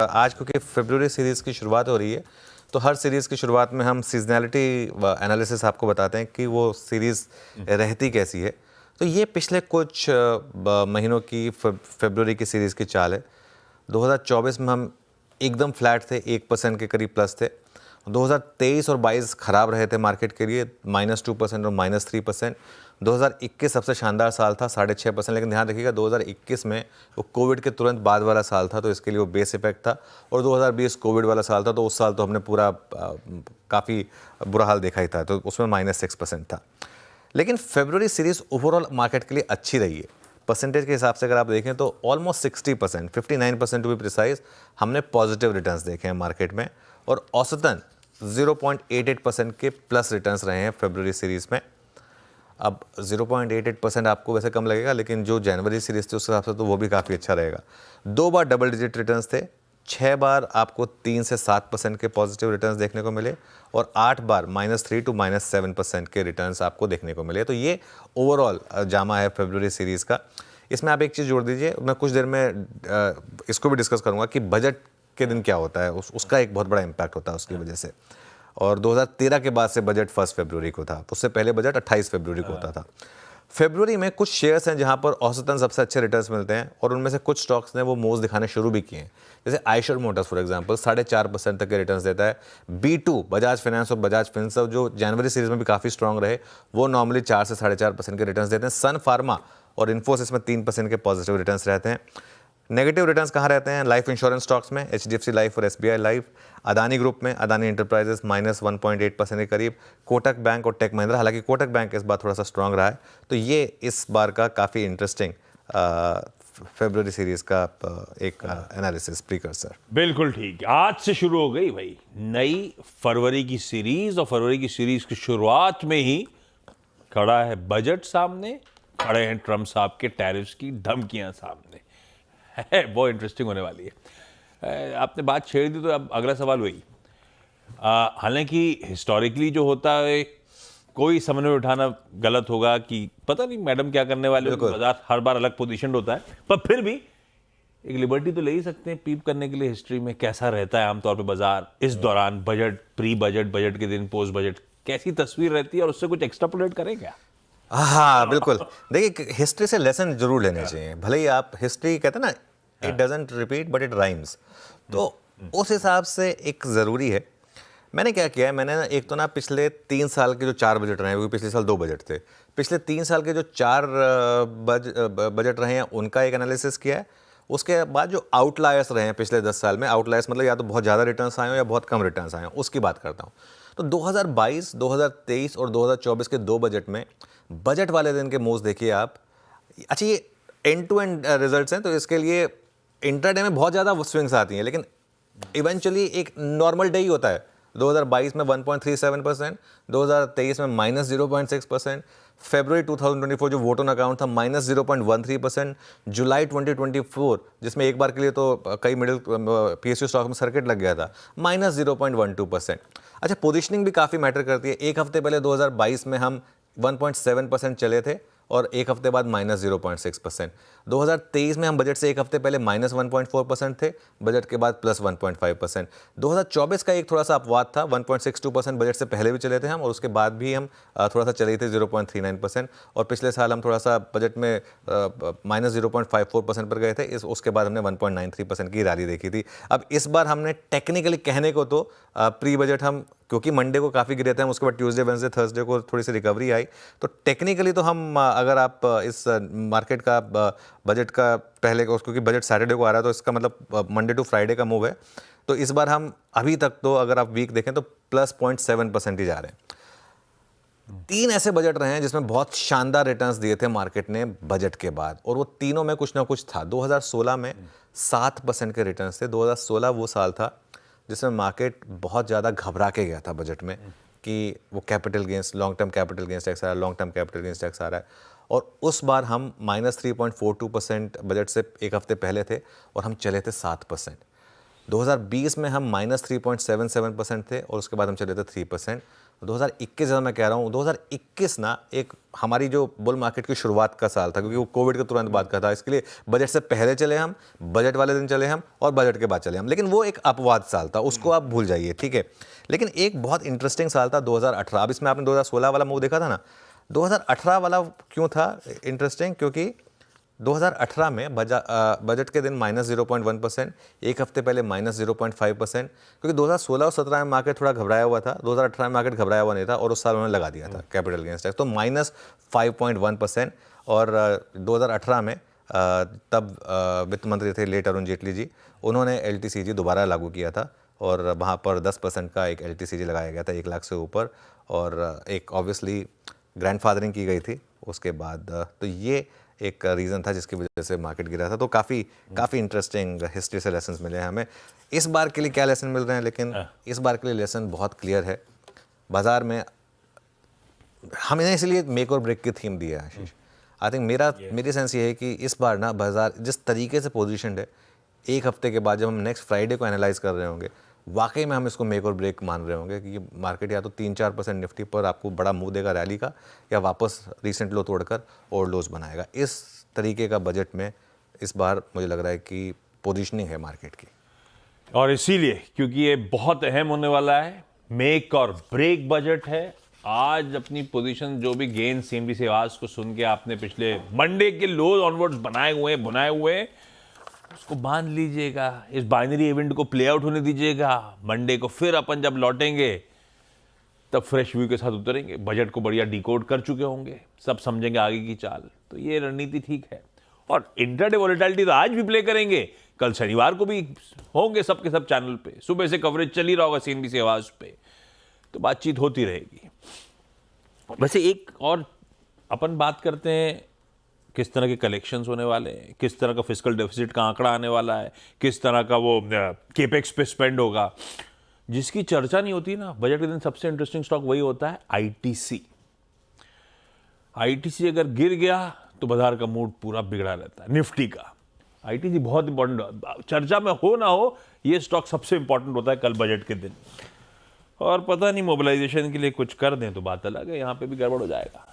आज क्योंकि फरवरी सीरीज़ की शुरुआत हो रही है, तो हर सीरीज़ की शुरुआत में हम सीजनैलिटी एनालिसिस आपको बताते हैं कि वो सीरीज़ रहती कैसी है। तो ये पिछले कुछ महीनों की फरवरी की सीरीज़ की चाल है। 2024 में हम एकदम फ्लैट थे, 1% के करीब प्लस थे। 2023 और 22 खराब रहे थे मार्केट के लिए, -2% और -3%। 2021 सबसे शानदार साल था, 6.5%। लेकिन ध्यान रखिएगा 2021 में वो कोविड के तुरंत बाद वाला साल था, तो इसके लिए वो बेस इफेक्ट था। और 2020 कोविड वाला साल था, तो उस साल तो हमने पूरा काफ़ी बुरा हाल देखा ही था, तो उसमें -6% था। लेकिन फरवरी सीरीज़ ओवरऑल मार्केट के लिए अच्छी रही है। परसेंटेज के हिसाब से अगर आप देखें तो ऑलमोस्ट 60%, 59% टू बी प्रिसाइज, हमने पॉजिटिव रिटर्न्स देखे हैं मार्केट में, और औसतन 0.88% के प्लस रिटर्न्स रहे हैं फरवरी सीरीज़ में। अब 0.88% आपको वैसे कम लगेगा, लेकिन जो जनवरी सीरीज़ थी उस हिसाब से तो वो भी काफ़ी अच्छा रहेगा। 2 बार डबल डिजिट रिटर्न्स थे, 6 बार आपको 3 से 7% के पॉजिटिव रिटर्न्स देखने को मिले, और 8 बार -3 टू -7% के रिटर्न्स आपको देखने को मिले। तो ये ओवरऑल जामा है फरवरी सीरीज़ का। इसमें आप एक चीज़ जोड़ दीजिए, मैं कुछ देर में इसको भी डिस्कस करूँगा कि बजट के दिन क्या होता है, उसका एक बहुत बड़ा इम्पैक्ट होता है उसकी वजह से। और 2013 के बाद से बजट 1 फरवरी को था, उससे पहले बजट 28 फरवरी को होता था। फरवरी में कुछ शेयर्स हैं जहां पर औसतन सबसे अच्छे रिटर्न्स मिलते हैं, और उनमें से कुछ स्टॉक्स ने वो मूव्स दिखाने शुरू भी किए हैं। जैसे आयशर मोटर्स फॉर एग्जांपल 4.5% तक के रिटर्न्स देता है। B2 बजाज फाइनेंस और बजाज फिनसर्व जो जनवरी सीरीज में भी काफ़ी स्ट्रॉन्ग रहे, वो नॉर्मली 4 से 4.5% के रिटर्न्स देते हैं। सन फार्मा और इन्फोसिस में 3% के पॉजिटिव रिटर्न्स रहते हैं। नेगेटिव रिटर्न्स कहाँ रहते हैं? लाइफ इंश्योरेंस स्टॉक्स में, HDFC लाइफ और SBI लाइफ। अदानी ग्रुप में, अदानी एंटरप्राइजेस -1.8% के करीब। कोटक बैंक और टेक महिंद्रा, हालांकि कोटक बैंक इस बार थोड़ा सा स्ट्रांग रहा है। तो ये इस बार का काफ़ी इंटरेस्टिंग फरवरी सीरीज का एक एनालिसिस प्रीकर्सर। बिल्कुल ठीक, आज से शुरू हो गई भाई नई फरवरी की सीरीज, और फरवरी की सीरीज की शुरुआत में ही खड़ा है बजट सामने, खड़े हैं ट्रम्प साहब के टैरिफ्स की धमकियां सामने। है बहुत इंटरेस्टिंग होने वाली है। आपने बात छेड़ दी, तो अब अगला सवाल वही। हालांकि हिस्टोरिकली जो होता है, कोई समझ में उठाना गलत होगा कि पता नहीं मैडम क्या करने वाले, बाजार हर बार अलग पोजीशन होता है, पर फिर भी एक लिबर्टी तो ले ही सकते हैं पीप करने के लिए हिस्ट्री में कैसा रहता है आमतौर पे बाजार इस दौरान, बजट, प्री बजट, बजट के दिन, पोस्ट बजट, कैसी तस्वीर रहती है, और उससे कुछ एक्स्ट्रापोलेट करें क्या? हाँ बिल्कुल, देखिए हिस्ट्री से लेसन जरूर लेने चाहिए। भले ही आप हिस्ट्री कहते हैं ना, it doesn't repeat but it rhymes, तो उस हिसाब से एक ज़रूरी है। मैंने क्या किया है, मैंने एक तो ना पिछले 3 साल के जो 4 बजट रहे हैं, क्योंकि पिछले साल 2 बजट थे, पिछले 3 साल के जो 4 बजट रहे हैं उनका एक एनालिसिस किया है। उसके बाद जो आउटलायर्स रहे हैं पिछले 10 साल में, आउटलायर्स मतलब या तो बहुत ज़्यादा रिटर्न्स आए हो या बहुत कम रिटर्न्स आए हो, उसकी बात करता हूँ। तो 2022, 2023 और 2024 के 2 बजट में बजट वाले दिन के मूव्स देखिए आप। अच्छा, ये एंड टू एंड रिजल्ट्स हैं, तो इसके लिए इंट्राडे में बहुत ज़्यादा स्विंग्स आती हैं, लेकिन इवेंचुअली एक नॉर्मल डे ही होता है। 2022 में 1.37%, 2023 में -0.6%, फरवरी 2024 जो वोट ऑन अकाउंट था -0.13%, जुलाई 2024 जिसमें एक बार के लिए तो कई मिडिल PSU स्टॉक में सर्किट लग गया था, -0.12%। अच्छा, पोजीशनिंग भी काफ़ी मैटर करती है। एक हफ्ते पहले 2022 में हम 1.7% चले थे, और एक हफ्ते बाद -0.6%। 2023 में हम बजट से एक हफ्ते पहले -1.4% थे, बजट के बाद +1.5%। 2024 का एक थोड़ा सा अपवाद था, 1.62% बजट से पहले भी चले थे हम, और उसके बाद भी हम थोड़ा सा चले थे 0.39%। और पिछले साल हम थोड़ा सा बजट में -0.54% पर गए थे, उसके बाद हमने 1.93% की रैली देखी थी। अब इस बार हमने टेक्निकली कहने को तो प्री बजट हम, क्योंकि मंडे को काफ़ी गिरे थे हम, उसके बाद ट्यूसडे, वेडनेसडे, थर्सडे को थोड़ी सी रिकवरी आई, तो टेक्निकली तो हम, अगर आप इस मार्केट का बजट का पहले को, क्योंकि बजट सैटरडे को आ रहा है, तो इसका मतलब मंडे टू फ्राइडे का मूव है, तो इस बार हम अभी तक तो अगर आप वीक देखें तो +0.7% ही जा रहे हैं। 3 ऐसे बजट रहे हैं जिसमें बहुत शानदार रिटर्न्स दिए थे मार्केट ने बजट के बाद, और वो तीनों में कुछ ना कुछ था। 2016 में 7% के रिटर्न्स थे। 2016 वो साल था जिसमें मार्केट बहुत ज़्यादा घबरा के गया था बजट में, कि वो capital gains, long term capital gains tax आ रहा है, long term capital gains tax आ रहा है, और उस बार हम -3.42% बजट से एक हफ्ते पहले थे, और हम चले थे 7%। 2020 में हम -3.77% थे और उसके बाद हम चले थे 3%। 2021 जब मैं कह रहा हूँ, 2021 ना एक हमारी जो बुल मार्केट की शुरुआत का साल था, क्योंकि वो कोविड के तुरंत बाद का था। इसके लिए बजट से पहले चले हम, बजट वाले दिन चले हम और बजट के बाद चले हम, लेकिन वो एक अपवाद साल था, उसको आप भूल जाइए, ठीक है। लेकिन एक बहुत इंटरेस्टिंग साल था 2018। अब इसमें आपने 2016 वाला मूव देखा था ना, 2018 वाला क्यों था इंटरेस्टिंग, क्योंकि 2018 में बजट के दिन -0.1%, एक हफ्ते पहले -0.5%, क्योंकि 2016 और 17 में मार्केट थोड़ा घबराया हुआ था, 2018 में मार्केट घबराया हुआ नहीं था और उस साल उन्होंने लगा दिया था कैपिटल गेन्स टैक्स, तो -5.1%। और 2018 में तब वित्त मंत्री थे लेट अरुण जेटली जी, उन्होंने LTCG दोबारा लागू किया था और वहाँ पर 10% का एक LTCG लगाया गया था 1 लाख से ऊपर, और एक ऑब्वियसली ग्रैंडफादरिंग की गई थी उसके बाद। तो ये एक रीज़न था जिसकी वजह से मार्केट गिरा था। तो काफ़ी इंटरेस्टिंग हिस्ट्री से लेसन्स मिले हैं हमें। इस बार के लिए क्या लेसन मिल रहे हैं, लेकिन इस बार के लिए लेसन बहुत क्लियर है। बाज़ार में हमने इसलिए मेक और ब्रेक की थीम दी है आशीष। आई थिंक मेरी सेंस ये है कि इस बार ना बाज़ार जिस तरीके से पोजीशनड है, एक हफ्ते के बाद जब हम नेक्स्ट फ्राइडे को एनालाइज कर रहे होंगे, वाकई में हम इसको मेक और ब्रेक मान रहे होंगे कि मार्केट या तो 3-4% निफ्टी पर आपको बड़ा मूव देगा रैली का, या वापस रीसेंट लो तोड़कर और लोज बनाएगा। इस तरीके का बजट में इस बार मुझे लग रहा है कि पोजीशनिंग है मार्केट की, और इसीलिए क्योंकि ये बहुत अहम होने वाला है, मेक और ब्रेक बजट है। आज अपनी पोजीशन जो भी गेन CNBC आवाज को सुन के आपने पिछले मंडे के लोज ऑनवर्ड्स बनाए हुए उसको बांध लीजिएगा, इस बाइनरी इवेंट को प्ले आउट होने दीजिएगा। मंडे को फिर अपन जब लौटेंगे तब फ्रेश व्यू के साथ उतरेंगे, बजट को बढ़िया डिकोड कर चुके होंगे, सब समझेंगे आगे की चाल। तो ये रणनीति ठीक है, और इंट्राडे वोलेटिलिटी तो आज भी प्ले करेंगे, कल शनिवार को भी होंगे सबके सब चैनल पे, सुबह से कवरेज चल ही रहा होगा CNBC आवाज पे, तो बातचीत होती रहेगी। वैसे एक और अपन बात करते हैं, किस तरह के कलेक्शंस होने वाले हैं, किस तरह का फिस्कल डेफिसिट का आंकड़ा आने वाला है, किस तरह का वो केपेक्स पे स्पेंड होगा, जिसकी चर्चा नहीं होती ना बजट के दिन। सबसे इंटरेस्टिंग स्टॉक वही होता है ITC। ITC अगर गिर गया तो बाजार का मूड पूरा बिगड़ा रहता है निफ्टी का। ITC बहुत इंपॉर्टेंट, चर्चा में हो ना हो, ये स्टॉक सबसे इंपॉर्टेंट होता है कल बजट के दिन। और पता नहीं मोबिलाइजेशन के लिए कुछ कर दें तो बात अलग है, यहाँ पे भी गड़बड़ हो जाएगा।